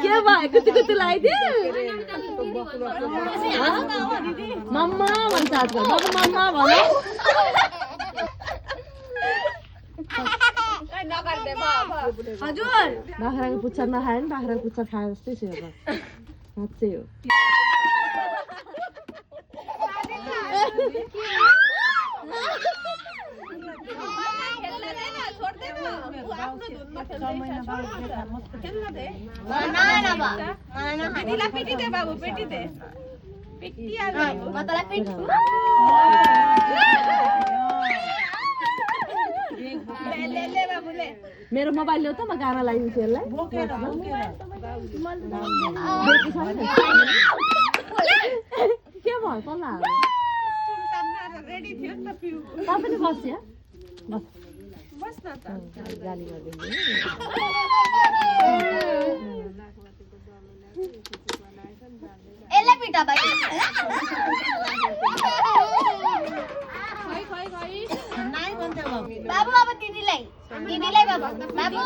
के भयो कति कति लगाइदियो मम्मा भन्छ आजकल बाबा मम्मा भन हजुर बाख्राको पुच्छर नखायो नि बाख्राको पुच्छर खाए जस्तै छ अब साँच्चै हो मेरो मोबाइल ल्याउ त म गाना लगाइदिन्छु यसलाई के भयो तल त पनि बस्यो गाली गरिदिनु यसलाई पिटा भाइ बाबु अब दिदीलाई बाबु